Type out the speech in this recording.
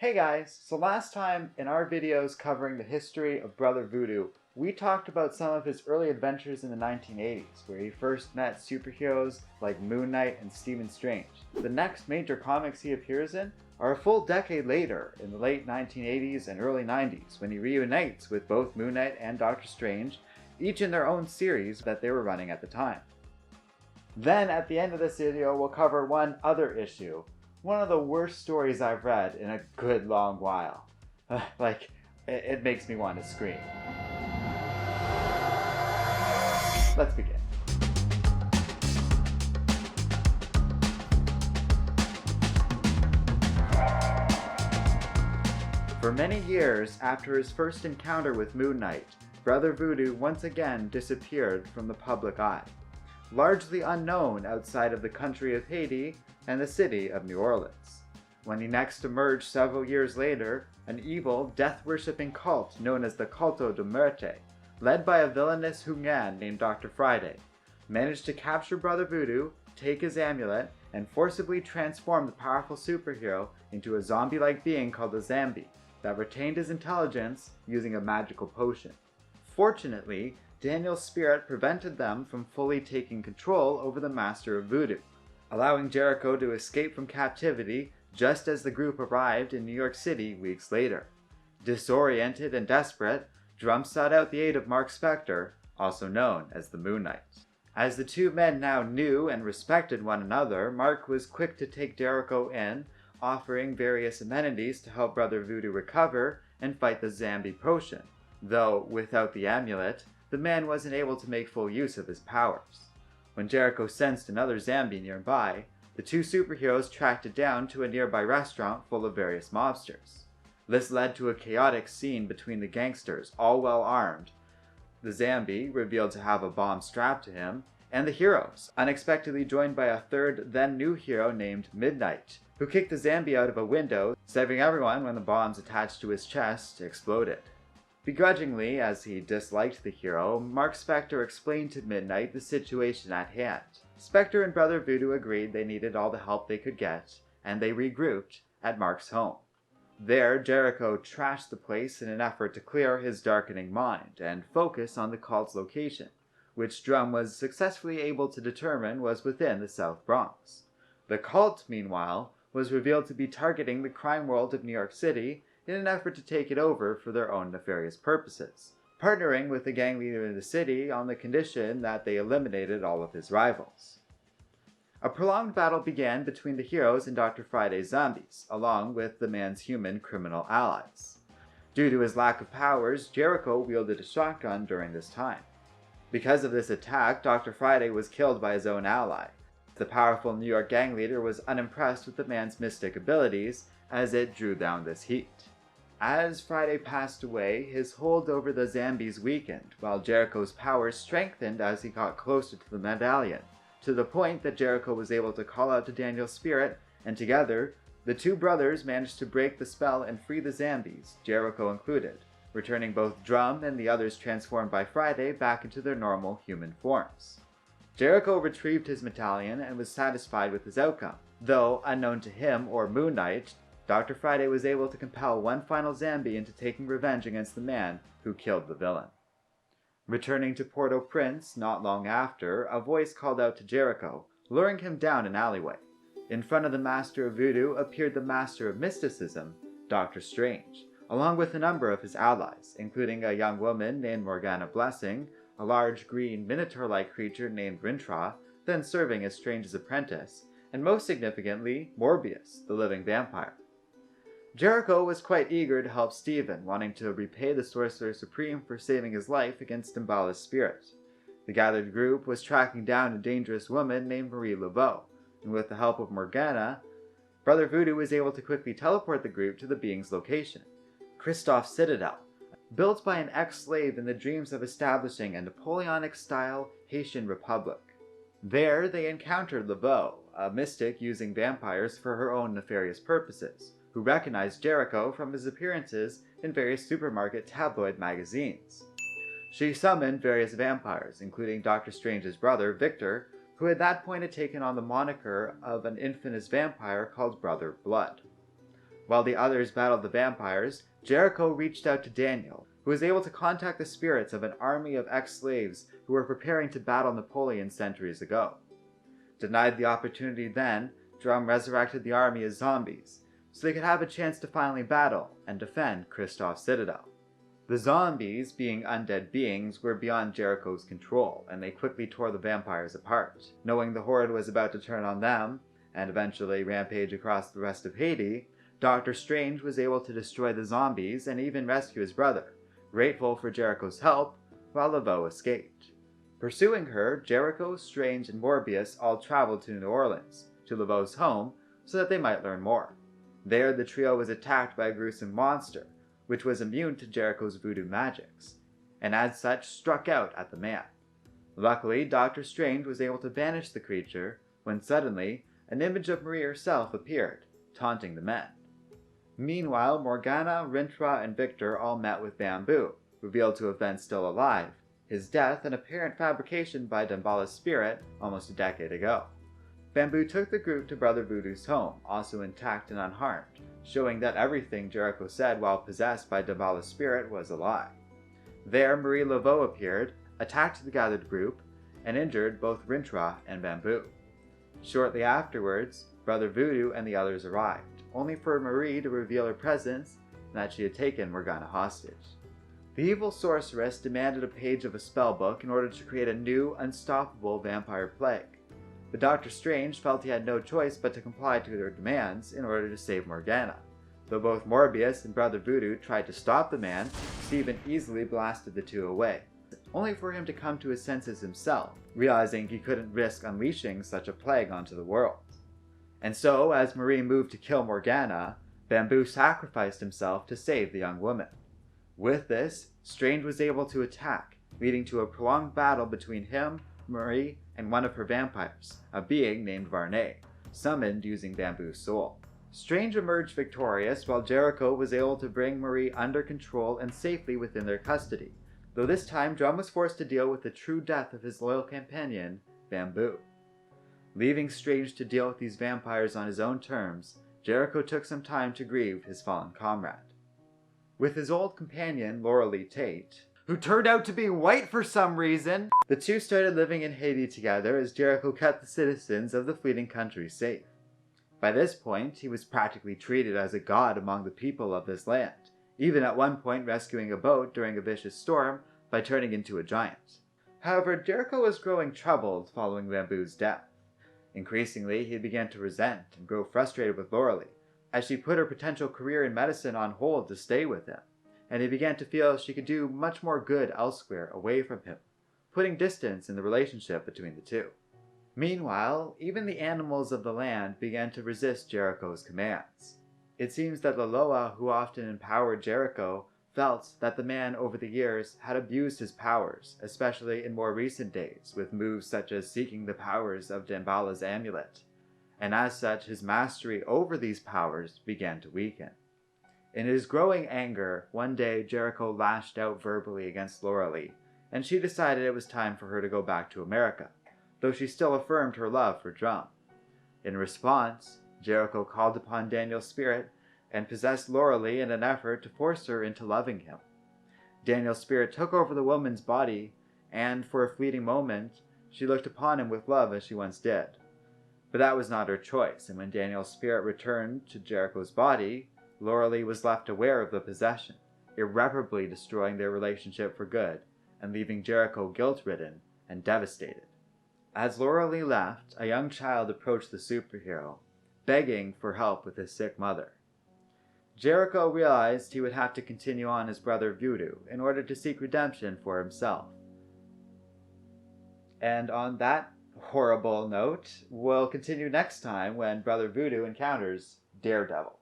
Hey guys, so last time in our videos covering the history of Brother Voodoo, we talked about some of his early adventures in the 1980s, where he first met superheroes like Moon Knight and Stephen Strange. The next major comics he appears in are a full decade later, in the late 1980s and early 90s, when he reunites with both Moon Knight and Doctor Strange, each in their own series that they were running at the time. Then at the end of this video, we'll cover one other issue. One of the worst stories I've read in a good long while. It makes me want to scream. Let's begin. For many years after his first encounter with Moon Knight, Brother Voodoo once again disappeared from the public eye. Largely unknown outside of the country of Haiti and the city of New Orleans. When he next emerged several years later, an evil, death-worshipping cult known as the Culto de Muerte, led by a villainous Houngan named Dr. Friday, managed to capture Brother Voodoo, take his amulet, and forcibly transform the powerful superhero into a zombie-like being called a zhambi that retained his intelligence using a magical potion. Fortunately, Daniel's spirit prevented them from fully taking control over the Master of Voodoo, allowing Jericho to escape from captivity just as the group arrived in New York City weeks later. Disoriented and desperate, Drumm sought out the aid of Marc Spector, also known as the Moon Knight. As the two men now knew and respected one another, Marc was quick to take Jericho in, offering various amenities to help Brother Voodoo recover and fight the zhambi potion, though without the amulet, the man wasn't able to make full use of his powers. When Jericho sensed another zhambi nearby, the two superheroes tracked it down to a nearby restaurant full of various mobsters. This led to a chaotic scene between the gangsters, all well armed, the zhambi, revealed to have a bomb strapped to him, and the heroes, unexpectedly joined by a third, then new hero named Midnight, who kicked the zhambi out of a window, saving everyone when the bombs attached to his chest exploded. Begrudgingly, as he disliked the hero, Marc Spector explained to Midnight the situation at hand. Spector and Brother Voodoo agreed they needed all the help they could get, and they regrouped at Marc's home. There, Jericho trashed the place in an effort to clear his darkening mind and focus on the cult's location, which Drumm was successfully able to determine was within the South Bronx. The cult, meanwhile, was revealed to be targeting the crime world of New York City in an effort to take it over for their own nefarious purposes, partnering with the gang leader in the city on the condition that they eliminated all of his rivals. A prolonged battle began between the heroes and Dr. Friday's zombies, along with the man's human criminal allies. Due to his lack of powers, Jericho wielded a shotgun during this time. Because of this attack, Dr. Friday was killed by his own ally. The powerful New York gang leader was unimpressed with the man's mystic abilities, as it drew down this heat. As Friday passed away, his hold over the zombies weakened, while Jericho's powers strengthened as he got closer to the medallion, to the point that Jericho was able to call out to Daniel's spirit, and together, the two brothers managed to break the spell and free the zombies, Jericho included, returning both Drumm and the others transformed by Friday back into their normal human forms. Jericho retrieved his medallion and was satisfied with his outcome, though, unknown to him or Moon Knight, Dr. Friday was able to compel one final zhambi into taking revenge against the man who killed the villain. Returning to Port-au-Prince not long after, a voice called out to Jericho, luring him down an alleyway. In front of the Master of Voodoo appeared the Master of Mysticism, Doctor Strange, along with a number of his allies, including a young woman named Morgana Blessing, a large green minotaur-like creature named Rintra, then serving as Strange's apprentice, and most significantly, Morbius, the living vampire. Jericho was quite eager to help Stephen, wanting to repay the Sorcerer Supreme for saving his life against Mbala's spirit. The gathered group was tracking down a dangerous woman named Marie Laveau, and with the help of Morgana, Brother Voodoo was able to quickly teleport the group to the being's location, Christoph's Citadel, built by an ex-slave in the dreams of establishing a Napoleonic-style Haitian republic. There they encountered Laveau, a mystic using vampires for her own nefarious purposes, who recognized Jericho from his appearances in various supermarket tabloid magazines. She summoned various vampires, including Doctor Strange's brother, Victor, who at that point had taken on the moniker of an infamous vampire called Brother Blood. While the others battled the vampires, Jericho reached out to Daniel, who was able to contact the spirits of an army of ex-slaves who were preparing to battle Napoleon centuries ago. Denied the opportunity then, Drumm resurrected the army as zombies, so they could have a chance to finally battle and defend Christoph's citadel. The zombies, being undead beings, were beyond Jericho's control, and they quickly tore the vampires apart. Knowing the horde was about to turn on them, and eventually rampage across the rest of Haiti, Doctor Strange was able to destroy the zombies and even rescue his brother, grateful for Jericho's help, while Laveau escaped. Pursuing her, Jericho, Strange, and Morbius all traveled to New Orleans, to Laveau's home, so that they might learn more. There, the trio was attacked by a gruesome monster, which was immune to Jericho's voodoo magics, and as such struck out at the man. Luckily, Doctor Strange was able to banish the creature, when suddenly, an image of Marie herself appeared, taunting the men. Meanwhile, Morgana, Rintrah, and Victor all met with Bamboo, revealed to have been still alive, his death an apparent fabrication by Dambala's spirit almost a decade ago. Bamboo took the group to Brother Voodoo's home, also intact and unharmed, showing that everything Jericho said while possessed by Dambala's spirit was a lie. There, Marie Laveau appeared, attacked the gathered group, and injured both Rintrah and Bamboo. Shortly afterwards, Brother Voodoo and the others arrived, only for Marie to reveal her presence and that she had taken Morgana hostage. The evil sorceress demanded a page of a spellbook in order to create a new, unstoppable vampire plague. But Doctor Strange felt he had no choice but to comply to their demands in order to save Morgana. Though both Morbius and Brother Voodoo tried to stop the man, Stephen easily blasted the two away, only for him to come to his senses himself, realizing he couldn't risk unleashing such a plague onto the world. And so, as Marie moved to kill Morgana, Bamboo sacrificed himself to save the young woman. With this, Strange was able to attack, leading to a prolonged battle between him, Marie, and one of her vampires, a being named Varney, summoned using Bamboo's soul. Strange emerged victorious, while Jericho was able to bring Marie under control and safely within their custody, though this time Drumm was forced to deal with the true death of his loyal companion, Bamboo. Leaving Strange to deal with these vampires on his own terms, Jericho took some time to grieve his fallen comrade. With his old companion, Laura Lee Tate, who turned out to be white for some reason, the two started living in Haiti together as Jericho kept the citizens of the fleeting country safe. By this point, he was practically treated as a god among the people of this land, even at one point rescuing a boat during a vicious storm by turning into a giant. However, Jericho was growing troubled following Bamboo's death. Increasingly, he began to resent and grow frustrated with Laura Lee, as she put her potential career in medicine on hold to stay with him, and he began to feel she could do much more good elsewhere away from him, putting distance in the relationship between the two. Meanwhile, even the animals of the land began to resist Jericho's commands. It seems that Laloa, who often empowered Jericho, felt that the man over the years had abused his powers, especially in more recent days, with moves such as seeking the powers of Dambala's amulet, and as such his mastery over these powers began to weaken. In his growing anger, one day Jericho lashed out verbally against Laura Lee, and she decided it was time for her to go back to America, though she still affirmed her love for Drumm. In response, Jericho called upon Daniel's spirit and possessed Laura Lee in an effort to force her into loving him. Daniel's spirit took over the woman's body, and for a fleeting moment, she looked upon him with love as she once did. But that was not her choice, and when Daniel's spirit returned to Jericho's body, Laura Lee was left aware of the possession, irreparably destroying their relationship for good, and leaving Jericho guilt-ridden and devastated. As Laura Lee left, a young child approached the superhero, begging for help with his sick mother. Jericho realized he would have to continue on as Brother Voodoo in order to seek redemption for himself. And on that horrible note, we'll continue next time when Brother Voodoo encounters Daredevil.